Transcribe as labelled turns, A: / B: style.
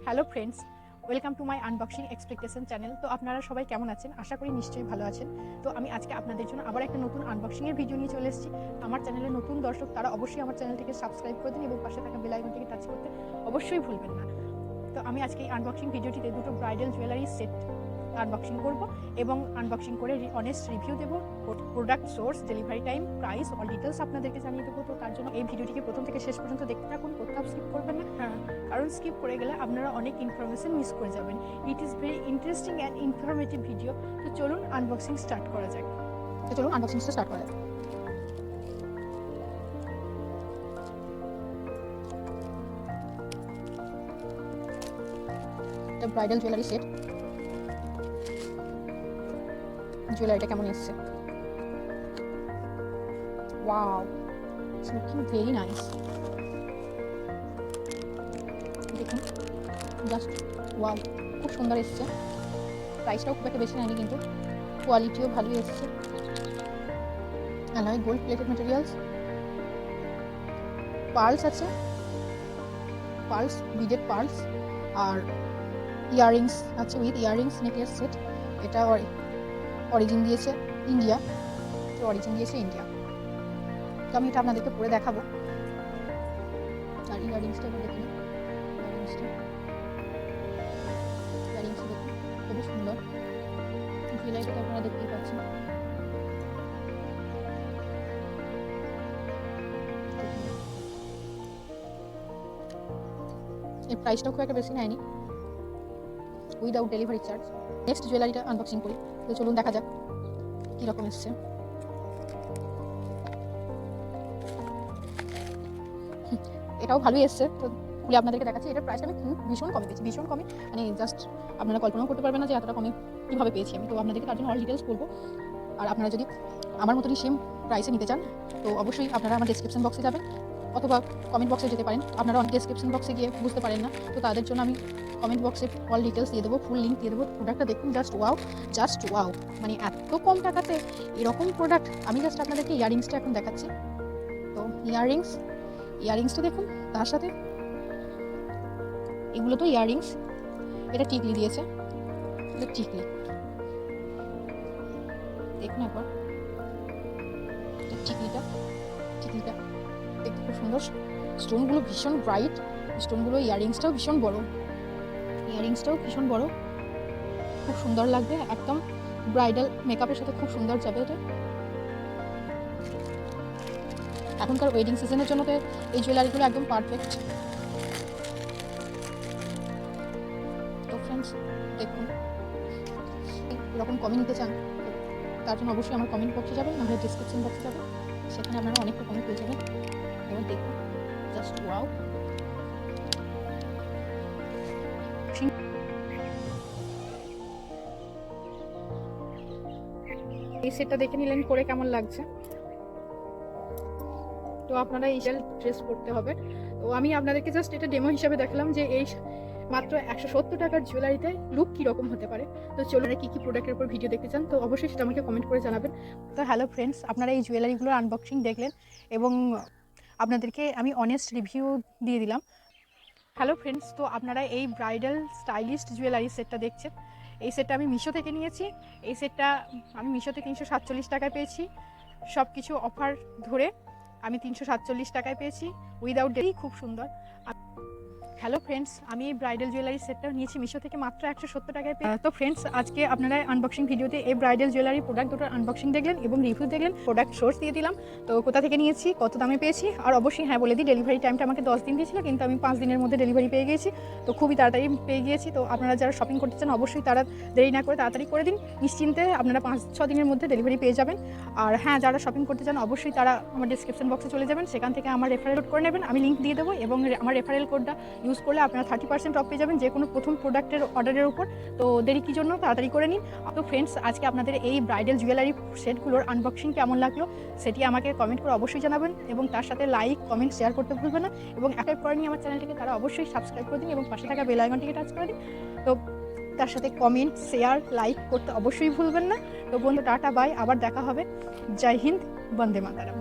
A: Hello friends, welcome to my unboxing expectation channel. তো আপনারা সবাই কেমন আছেন? আশা করি নিশ্চয়ই ভালো আছেন। তো আমি আজকে আপনাদের জন্য আবার একটা নতুন আনবক্সিংয়ের ভিডিও নিয়ে চলে এসেছি। আমার চ্যানেলে নতুন দর্শক তারা অবশ্যই আমার চ্যানেলটিকে সাবস্ক্রাইব করে দিন এবং পাশে থাকা বেল আইকনটিকে টাচ করতে অবশ্যই ভুলবেন না। তো আমি আজকে এই আনবক্সিং ভিডিওটিতে দুটো ব্রাইডাল জুয়েলারি সেট আনবক্সিং করব এবং আনবক্সিং করে অনেস্ট রিভিউ দেবো, product source, delivery time, price, all details আপনাদেরকে জানিয়ে দেবো। তো তার জন্য এই ভিডিওটিকে প্রথম থেকে শেষ পর্যন্ত দেখতে থাকুন, কোথাও স্কিপ করবেন না। কারণ স্কিপ করে গেলে আপনারা অনেক ইনফরমেশন মিস করে যাবেন। It is very interesting and informative video. তো চলুন আনবক্সিং স্টার্ট করা যাক। এটা ব্রাইডাল জুয়েলারি সেট। জুয়েলারিটা কেমন এসছে? Wow, it's looking very nice. দেখুন, জাস্ট ওয়াও, খুব সুন্দর এসছে। প্রাইসটাও খুব একটা বেশি নেয়নি, কিন্তু কোয়ালিটিও ভালোই এসছে। Alloy gold plated materials, pearls আছে, পার্লস, বিডেড পার্লস, আর ইয়াররিংস আছে উইথ ইয়াররিংস নেকলেস সেট। এটা অরিজিন দিয়েছে ইন্ডিয়া, তো আমি এটা আপনাদেরকে পরে দেখাবো। আর ইয়াররিংসটা দেখুন, ইয়াররিংসটা দেখুন, খুবই সুন্দর। জুয়েলারিটা আপনারা দেখতেই পাচ্ছেন। এর প্রাইসটাও খুব একটা বেশি নেয়নি, উইদাউট ডেলিভারি চার্জ। নেক্সট জুয়েলারিটা আনবক্সিং করি, তো চলুন দেখা যাক কীরকম এসছে। এটাও ভালোই এসছে, তো খুলে আপনাদেরকে দেখাচ্ছি। এটার প্রাইসটা আমি ভীষণ কমে পেয়েছি, ভীষণ কমে, মানে জাস্ট আপনারা কল্পনাও করতে পারবেন না যে এতটা কমে কীভাবে পেয়েছি আমি। তো আপনাদেরকে তার জন্য অল ডিটেলস বলবো। আর আপনারা যদি আমার মতনই সেম প্রাইসে নিতে চান, তো অবশ্যই আপনারা আমার ডেসক্রিপশন বক্সে যাবেন অথবা কমেন্ট বক্সে যেতে পারেন। আপনারা অনেক ডেসক্রিপশন বক্সে গিয়ে বুঝতে পারেন না, তো তাদের জন্য আমি কমেন্ট বক্সে অল ডিটেলস দিয়ে দেবো, ফুল লিঙ্ক দিয়ে দেবো। প্রোডাক্টটা দেখুন, জাস্ট ওয়াও, মানে এত কম টাকাতে এরকম প্রোডাক্ট। আমি জাস্ট আপনাদেরকে ইয়াররিংসটা এখন দেখাচ্ছি। তো ইয়াররিংসটা দেখুন, তার সাথে এগুলো তো ইয়াররিংস, এটা টিকলি দিয়েছে, এটা টিকলি দেখুন একবার। টিকলিটা দেখতে খুব সুন্দর, স্টোনগুলো ভীষণ ব্রাইট, স্টোনগুলো, ইয়াররিংসটাও ভীষণ বড়, খুব সুন্দর লাগবে, একদম ব্রাইডাল মেকআপের সাথে খুব সুন্দর যাবে এটা। এখনকার ওয়েডিং সিজনের জন্য তো এই জুয়েলারিগুলো একদম পারফেক্ট। তো ফ্রেন্ডস দেখুন, এরকম কমে নিতে চান, তার জন্য অবশ্যই আমার কমেন্ট বক্সে যাবেন, নাহলে ডিসক্রিপশন বক্সে যাবেন, সেখানে আপনারা অনেকটা কমে পেয়ে যাবেন। এবার দেখুন, জাস্ট ওয়াও। এই সেটটা দেখে নিলেন পরে কেমন লাগছে। তো আপনারা এই ড্রেস পরতে হবে। তো আমি আপনাদেরকে জাস্ট এটা ডেমো হিসাবে দেখালাম যে এই মাত্র 170 টাকার জুয়েলারিতে লুক কীরকম হতে পারে। তো চলুন, কী প্রোডাক্টের উপর ভিডিও দেখতে চান, তো অবশ্যই সেটা আমাকে কমেন্ট করে জানাবেন। তো হ্যালো ফ্রেন্ডস, আপনারা এই জুয়েলারিগুলোর আনবক্সিং দেখলেন এবং আপনাদেরকে আমি অনেস্ট রিভিউ দিয়ে দিলাম। হ্যালো ফ্রেন্ডস, তো আপনারা এই ব্রাইডাল স্টাইলিস্ট জুয়েলারি সেটটা দেখছেন। এই সেটটা আমি মিশো থেকে নিয়েছি। এই সেটটা আমি মিশো থেকে 347 টাকায় পেয়েছি। সব কিছু অফার ধরে আমি 347 টাকায় পেয়েছি, উইদাউট ডেলি। খুব সুন্দর। হ্যালো ফ্রেন্ডস, আমি এই ব্রাইডাল জুয়েলারি সেটটা নিয়েছি মিশো থেকে মাত্র 170 টাকায়। তো ফ্রেন্ডস, আজকে আপনারা আনবক্সিং ভিডিওতে এই ব্রাইডাল জুয়েলারি প্রোডাক্ট দুটোর আনবক্সিং দেখলেন এবং রিভিউ দেখলেন, প্রোডাক্ট সোর্স দিয়ে দিলাম, তো কোথা থেকে নিয়েছি, কত দামে পেয়েছি। আর অবশ্যই হ্যাঁ বলে দিই, ডেলিভারি টাইমটা আমাকে 10 দিন দিয়েছিল, কিন্তু আমি 5 দিনের মধ্যে ডেলিভারি পেয়ে গিয়েছি, তো খুবই তাড়াতাড়ি পেয়ে গিয়েছি। তো আপনারা যারা শপিং করতে চান অবশ্যই তারা দেরি না করে তাড়াতাড়ি করে দিন, নিশ্চিন্তে আপনারা 5-6 দিনের মধ্যে ডেলিভারি পেয়ে যাবেন। আর হ্যাঁ, যারা শপিং করতে চান অবশ্যই তারা আমার ডিসক্রিপশন বক্সে চলে যাবেন, সেখান থেকে আমার রেফারেল কোড করে নেবেন, আমি লিঙ্ক দিয়ে দেবো, এবং আমার রেফারেল কোডটা ইউজ করলে আপনারা 30% অফ পেয়ে যাবেন যে কোনো প্রথম প্রোডাক্টের অর্ডারের উপর। তো দেরি কি জন্য, তাড়াতাড়ি করে নিন। তো ফ্রেন্ডস, আজকে আপনাদের এই ব্রাইডাল জুয়েলারি সেটগুলোর আনবক্সিং কেমন লাগলো সেটি আমাকে কমেন্ট করে অবশ্যই জানাবেন, এবং তার সাথে লাইক, কমেন্ট, শেয়ার করতে ভুলবেন না। এবং সাবস্ক্রাইব করেনি আমার চ্যানেলটিকে তারা অবশ্যই সাবস্ক্রাইব করে দিন এবং পাশে থাকা বেল আইকনটিকে টাচ করে দিন। তো তার সাথে কমেন্ট, শেয়ার, লাইক করতে অবশ্যই ভুলবেন না। তো বন্ধু, টাটা, বাই, আবার দেখা হবে। জয় হিন্দ, বন্দে মাতরম।